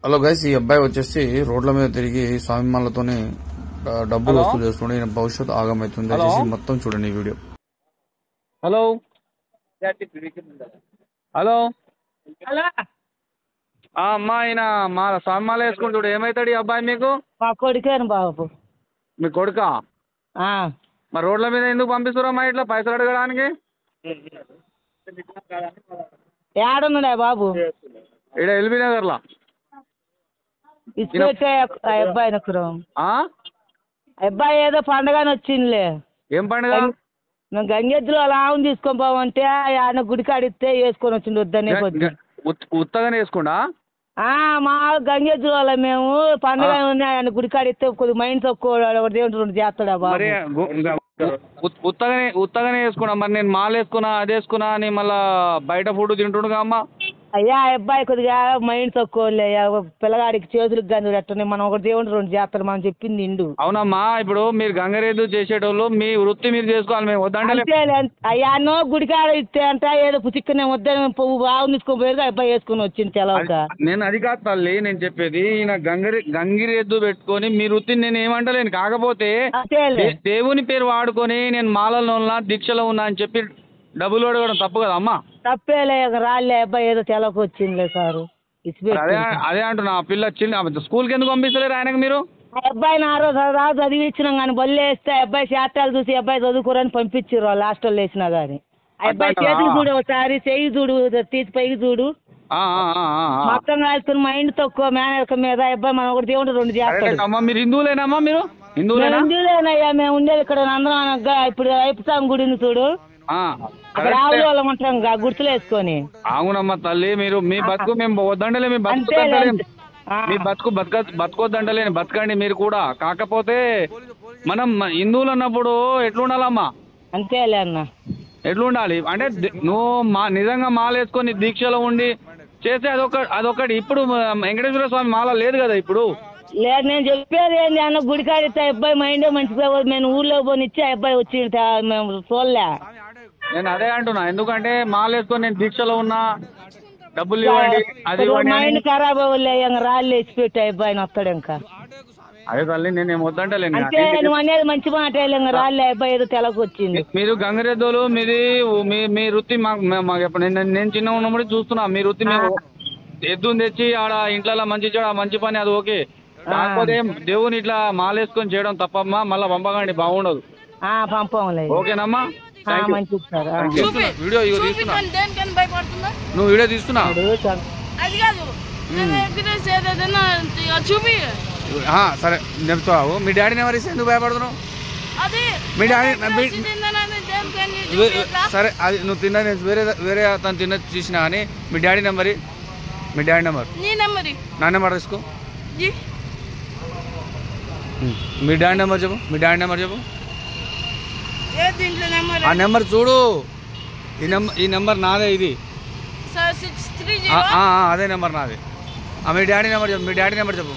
Hello guys, ఈ అబ్బాయి వచ్చేసి రోడ్ల మీద తిరిగి స్వామిమాలతోనే డబ్బులు వసూలు చేస్తుండే. ఈయన భవిష్యత్తు ఆగమవుతుంది. దయచేసి మొత్తం చూడండి ఈ వీడియో. హలో హలో హలో అమ్మా, ఆయన మా స్వామిమాల వేసుకుంటాడు. ఏమవుతాడు ఈ అబ్బాయి మీకు? మా కొడుకేను బాబు. మీ కొడుకా? మరి రోడ్ల మీద ఎందుకు పంపిస్తున్నారమ్మా ఇట్లా పైసలు అడగడానికి? ఏడున్నాడే బాబు? ఇక్కడ ఎల్బీ నగర్లా ఇచ్చిపెట్టే అబ్బాయి అబ్బాయి ఏదో పండగని వచ్చిందిలే. ఏం పండుగ? మేము గంగెద్దులో లాభం తీసుకొని పోవంటే ఆయన గుడికి అడిగితే వేసుకొని వచ్చిండు. వద్దనే కొద్ది ఉత్తగానే వేసుకుండా మా గంగెద్దులో మేము పండగ ఆయన గుడికి అడిగితే కొద్ది మైండ్ తక్కువ దేవుడు చేస్తాడా బాబు? ఉత్తగానే వేసుకున్నా. మరి నేను మాల వేసుకున్నా, అది వేసుకున్నా అని మళ్ళా బయట ఫుడ్ తింటుండగా అమ్మా. అయ్యా అబ్బాయి కొద్దిగా మైండ్ తక్కువ పిల్లగాడికి చేతులకు గంజు పెట్టని మనం ఒకటి దేవుడు రెండు చేస్తాడు మనం చెప్పింది ఇండు. అవునమ్మా, ఇప్పుడు మీరు గంగరేదు చేసేటోళ్ళు మీ వృత్తి మీరు చేసుకోవాలి. మేము వద్దంటే అయ్యా గుడికాడ ఇస్తే అంట ఏదో పుచ్చిక్కనే వద్దని పువ్వు బాగు తీసుకొని పోయేది అబ్బాయి వేసుకుని వచ్చింది తెలవక. నేను అది కాదు తల్లి నేను చెప్పేది. ఈయన గంగిరెద్దు పెట్టుకొని మీ వృత్తిని నేను ఏమంటలేను. కాకపోతే దేవుని పేరు వాడుకొని నేను మాలలో ఉన్నా దీక్షలో ఉన్నా అని చెప్పి డబ్బులు అడగడం తప్పు కదా అమ్మా? తప్పేలే, రాలే అబ్బాయి ఏదో తెలవక వచ్చిందిలే సారు. అదే అంటున్నా. పిల్ల చిన్న స్కూల్కి ఎందుకు పంపిస్తలేరు ఆయనకు మీరు? అబ్బాయిని ఆ రోజు చదివించినాం కానీ బళ్ళు వేస్తే అబ్బాయి చేష్టాలు చూసి అబ్బాయి చదువుకోరని పంపించారు వాళ్ళు హాస్టల్లో వేసినా కానీ. అబ్బాయి చేతికి చూడు ఒకసారి, చెయ్యి చూడు, తీసి పైకి చూడు, మొత్తం కాల్చుకుని మైండ్ తక్కువ మేనక మీద అబ్బాయి మనం ఒకటి దేవుడు రెండు చేస్తాడు. మీరు హిందువులేనమ్మా? మీరు హిందువులేనయ్యా, మేము ఉండేది ఇక్కడ అందరం. ఇప్పుడు అయిపోతాం గుడిని చూడు, అక్కడ ఆవుల వాళ్ళం ఉంటాం గుర్తులు వేసుకొని. అవునమ్మా తల్లి, మీరు మీ బతుకు మేము వద్దంటలే, మీ బతుకు బతుకొద్దంటలేని బతకండి మీరు కూడా. కాకపోతే మనం హిందువులు అన్నప్పుడు ఎట్లుండాలమ్మా? అంతేలే అన్న. ఎట్లుండాలి అంటే నువ్వు నిజంగా మాల వేసుకొని దీక్షలో ఉండి చేస్తే అదొకటి. ఇప్పుడు వెంకటేశ్వర స్వామి మాల లేదు కదా ఇప్పుడు. లేదు, నేను చెప్పేది ఏంటి అన్న, గుడికాడితే అబ్బాయి మైండే మంచిగా నేను ఊర్లో పోనిచ్చి అబ్బాయి వచ్చి మేము చూడలే. నేను అదే అంటున్నా, ఎందుకంటే మాల వేసుకొని నేను దీక్షలో ఉన్నా డబ్బులు ఇవ్వండి అది మైండ్ ఖరాబ్ అవ్వలే, రాళ్ళు వేసిపెట్టి అబ్బాయిని వస్తాడు. ఇంకా అదే తల్లి నేను వద్దంటలేను. అంటే నువ్వు అనేది మంచి మాట, రాళ్ళే అబ్బాయి ఏదో తెలకు వచ్చింది. మీరు గంగరెద్దులు మీది మీ వృత్తి మాకు నేను చిన్న ఉన్నప్పుడు చూస్తున్నా మీ వృత్తి. మేము ఎద్దుని తెచ్చి ఆడ ఇంట్లో మంచి చెడు మంచి పని అది ఓకే. కాకపోతే దేవుని ఇట్లా మాలేసుకొని చేయడం తప్పమ్మా. మళ్ళీ పంపకండి, బాగుండదు. పంపంలే, ఓకేనమ్మా? వీడియో తీస్తున్నా, నువ్వు వీడియో తీస్తున్నా. సరే చెప్తావు. మీ డాడీ నెంబర్ ఇస్తే ఎందుకు భయపడుతున్నావు? మీ డాడీ సరే, అది నువ్వు తిన్నా, నేను వేరే తను తిన్న చూసినా కానీ మీ డాడీ నెంబర్ నా నెంబర్ తీసుకో. మీ డాడీ నెంబర్ చెప్పు. ఆ నెంబర్ చూడు. ఈ నెంబర్ నాదే, ఇది అదే నెంబర్ నాది. మీ డాడీ నెంబర్ చెప్పు.